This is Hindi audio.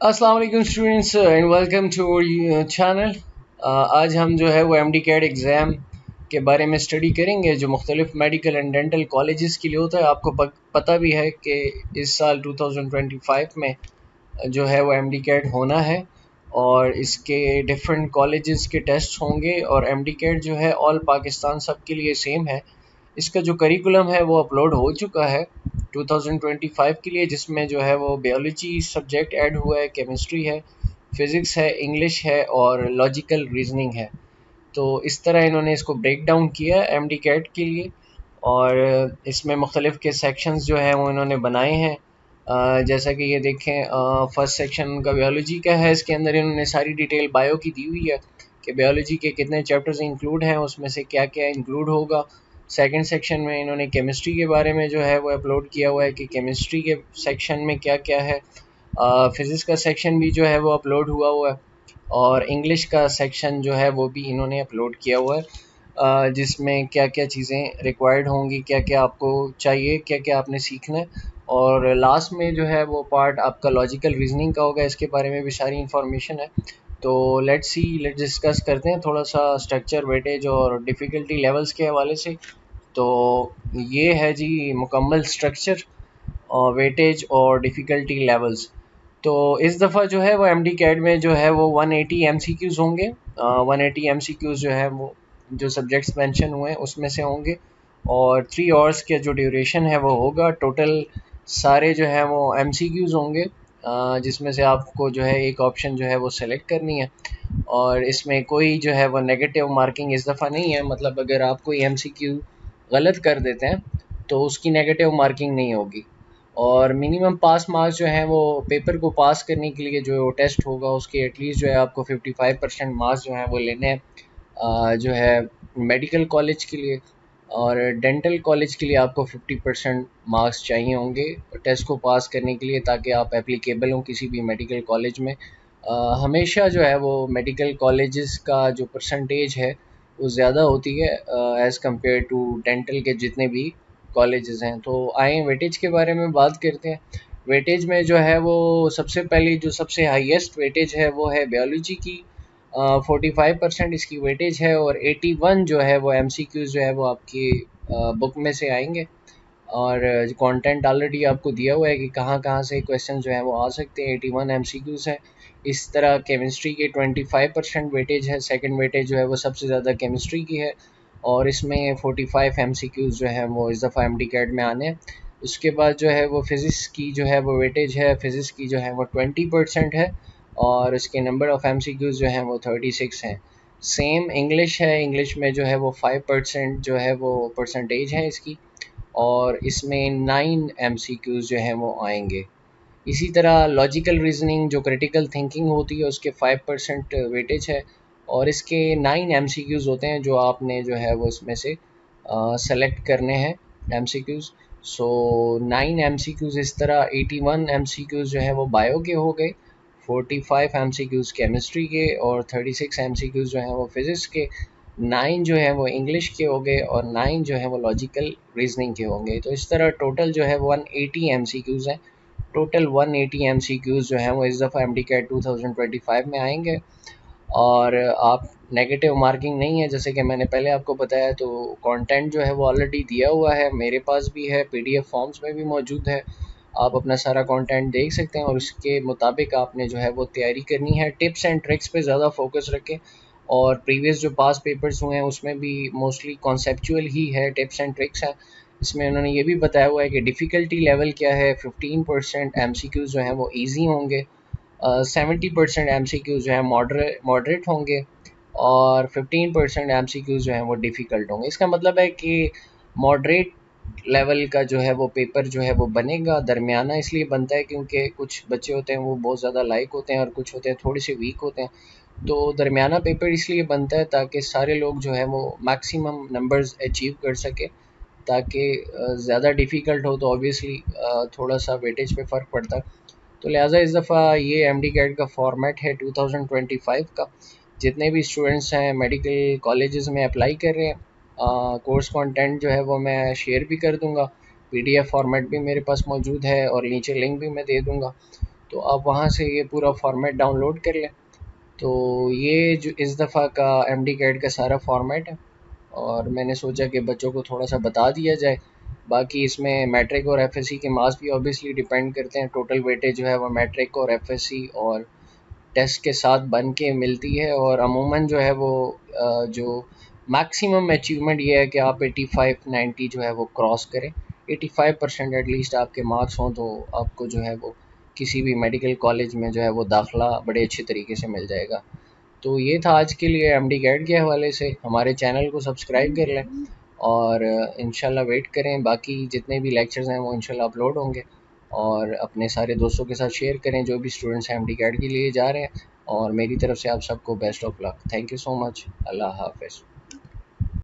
अस्सलाम वालेकुम students and welcome to channel. आज हम जो है वो एम डी कैट एग्ज़ाम के बारे में स्टडी करेंगे जो मुख्तलिफ मेडिकल एंड डेंटल कॉलेजेस के लिए होता है। आपको पता भी है कि इस साल 2025 में जो है वो एम डी कैट होना है और इसके डिफरेंट कॉलेजेस के टेस्ट होंगे और एम डी कैट जो है ऑल पाकिस्तान सब के लिए सेम है। इसका जो करिकुलम है वो अपलोड हो चुका है 2025 के लिए, जिसमें जो है वो बायोलॉजी सब्जेक्ट ऐड हुआ है, केमिस्ट्री है, फिज़िक्स है, इंग्लिश है और लॉजिकल रीजनिंग है। तो इस तरह इन्होंने इसको ब्रेक डाउन किया है एम डी कैट के लिए और इसमें मुख्तलिफ के सेक्शंस जो हैं वो इन्होंने बनाए हैं। जैसा कि ये देखें, फर्स्ट सेक्शन उनका बायोलॉजी का है। इसके अंदर इन्होंने सारी डिटेल बायो की दी हुई है कि बायोलॉजी के कितने चैप्टर्स इंक्लूड हैं, उसमें से क्या क्या इंक्लूड होगा। सेकंड सेक्शन में इन्होंने केमिस्ट्री के बारे में जो है वो अपलोड किया हुआ है कि केमिस्ट्री के सेक्शन में क्या क्या है। फिज़िक्स का सेक्शन भी जो है वो अपलोड हुआ है और इंग्लिश का सेक्शन जो है वो भी इन्होंने अपलोड किया हुआ है, जिसमें क्या क्या चीज़ें रिक्वायर्ड होंगी, क्या क्या आपको चाहिए, क्या क्या आपने सीखना है। और लास्ट में जो है वो पार्ट आपका लॉजिकल रीजनिंग का होगा, इसके बारे में भी सारी इन्फॉर्मेशन है। तो लेट्स डिस्कस करते हैं थोड़ा सा स्ट्रक्चर, वेटेज और डिफ़िकल्टी लेवल्स के हवाले से। तो ये है जी मुकम्मल स्ट्रक्चर और वेटेज और डिफ़िकल्टी लेवल्स। तो इस दफ़ा जो है वो एम डी कैट में जो है वो 180 MCQs होंगे। 180 MCQs जो है वो जो सब्जेक्ट्स मेंशन हुए हैं उसमें से होंगे और 3 आवर्स के जो ड्यूरेशन है वो होगा। टोटल सारे जो है वो MCQs होंगे, जिसमें से आपको जो है एक ऑप्शन जो है वो सेलेक्ट करनी है और इसमें कोई जो है वो नेगेटिव मार्किंग इस दफ़ा नहीं है। मतलब अगर आप कोई MCQ गलत कर देते हैं तो उसकी नेगेटिव मार्किंग नहीं होगी। और मिनिमम पास मार्क्स जो हैं वो पेपर को पास करने के लिए जो टेस्ट होगा उसके एटलीस्ट जो है आपको 55% मार्क्स जो हैं वो लेने हैं, जो है मेडिकल कॉलेज के लिए। और डेंटल कॉलेज के लिए आपको 50% मार्क्स चाहिए होंगे टेस्ट को पास करने के लिए, ताकि आप एप्लीकेबल हों किसी भी मेडिकल कॉलेज में। हमेशा जो है वो मेडिकल कॉलेजेस का जो परसेंटेज है वो ज़्यादा होती है एज़ कम्पेयर टू डेंटल के जितने भी कॉलेजेस हैं। तो आए वेटेज के बारे में बात करते हैं। वेटेज में जो है वो सबसे पहली जो सबसे हाईएस्ट वेटेज है वो है बायोलॉजी की। 45% इसकी वेटेज है और 81 जो है वो MCQs जो है वो आपकी बुक में से आएंगे। और कंटेंट ऑलरेडी आपको दिया हुआ है कि कहाँ कहाँ से क्वेश्चन जो है वो आ सकते हैं। 81 MCQs हैं। इस तरह केमिस्ट्री के 25% वेटेज है। सेकंड वेटेज जो है वो सबसे ज़्यादा केमिस्ट्री की है और इसमें 45 MCQs जो है वो इस दफ़ा एम डी कैट में आने हैं। उसके बाद जो है वो फ़िज़िक्स की जो है वो वेटेज है, फ़िज़िक्स की जो है वो 20% है और इसके नंबर ऑफ़ MCQs जो हैं वो 36 हैं। सेम इंग्लिश है, इंग्लिश में जो है वो 5% जो है वो परसेंटेज है इसकी और इसमें 9 MCQs जो हैं वो आएंगे। इसी तरह लॉजिकल रीजनिंग जो क्रिटिकल थिंकिंग होती है उसके 5% वेटेज है और इसके 9 MCQs होते हैं जो आपने जो है वो इसमें से सेलेक्ट करने हैं MCQs। सो 9 MCQs इस तरह। 81 MCQs जो है वो बायो के हो गए, 45 MCQs केमिस्ट्री के और 36 MCQs जो हैं वो फिज़िक्स के, 9 जो है वो इंग्लिश के हो गए और 9 जो है वो लॉजिकल रीजनिंग के होंगे। तो इस तरह टोटल जो है 180 MCQs हैं। टोटल 180 MCQs जो हैं वो इस दफ़ा एम डी कैट 2025 में आएंगे और आप नेगेटिव मार्किंग नहीं है, जैसे कि मैंने पहले आपको बताया। तो कंटेंट जो है वो ऑलरेडी दिया हुआ है, मेरे पास भी है, PDF फॉर्म्स में भी मौजूद है। आप अपना सारा कंटेंट देख सकते हैं और उसके मुताबिक आपने जो है वो तैयारी करनी है। टिप्स एंड ट्रिक्स पे ज़्यादा फोकस रखें और प्रीवियस जो पास पेपर्स हुए हैं उसमें भी मोस्टली कॉन्सेप्चुअल ही है, टिप्स एंड ट्रिक्स है। इसमें उन्होंने ये भी बताया हुआ है कि डिफ़िकल्टी लेवल क्या है। 15% MCQs जो हैं वो ईजी होंगे, 70% MCQs जो है मॉडरेट होंगे और 15% MCQs जो हैं वो डिफ़िकल्ट होंगे। इसका मतलब है कि मॉडरेट लेवल का जो है वो पेपर जो है वो बनेगा। दरमियाना इसलिए बनता है क्योंकि कुछ बच्चे होते हैं वो बहुत ज़्यादा लाइक होते हैं और कुछ होते हैं थोड़े से वीक होते हैं। तो दरमियाना पेपर इसलिए बनता है ताकि सारे लोग जो है वो मैक्सिमम नंबर्स अचीव कर सके। ताकि ज़्यादा डिफ़िकल्ट हो तो ऑब्वियसली थोड़ा सा वेटेज पे फ़र्क पड़ता है। तो लिहाजा इस दफ़ा ये एम डी कैट का फॉर्मेट है 2025 का। जितने भी स्टूडेंट्स हैं मेडिकल कॉलेजेस में अप्लाई कर रहे हैं, कोर्स कंटेंट जो है वो मैं शेयर भी कर दूंगा। PDF फॉर्मेट भी मेरे पास मौजूद है और नीचे लिंक भी मैं दे दूंगा। तो आप वहाँ से ये पूरा फॉर्मेट डाउनलोड कर लें। तो ये जो इस दफ़ा का एमडी कैट का सारा फॉर्मेट है, और मैंने सोचा कि बच्चों को थोड़ा सा बता दिया जाए। बाकी इसमें मैट्रिक और एफएससी के मार्क्स भी ऑब्वियसली डिपेंड करते हैं। टोटल वेटेज जो है वो मैट्रिक और एफएससी और टेस्ट के साथ बन के मिलती है, और अमूमन जो है वो जो मैक्सिमम अचीवमेंट ये है कि आप 85-90 जो है वो क्रॉस करें। 85% एटलीस्ट आपके मार्क्स हों तो आपको जो है वो किसी भी मेडिकल कॉलेज में जो है वो दाखिला बड़े अच्छे तरीके से मिल जाएगा। तो ये था आज के लिए एमडी कैट के हवाले से। हमारे चैनल को सब्सक्राइब कर लें और इंशाल्लाह वेट करें, बाकी जितने भी लेक्चर्स हैं वो इंशाल्लाह अपलोड होंगे। और अपने सारे दोस्तों के साथ शेयर करें जो भी स्टूडेंट्स हैं एमडी कैट के लिए जा रहे हैं। और मेरी तरफ से आप सबको best of luck. Thank you so much. अल्लाह हाफ़िज़।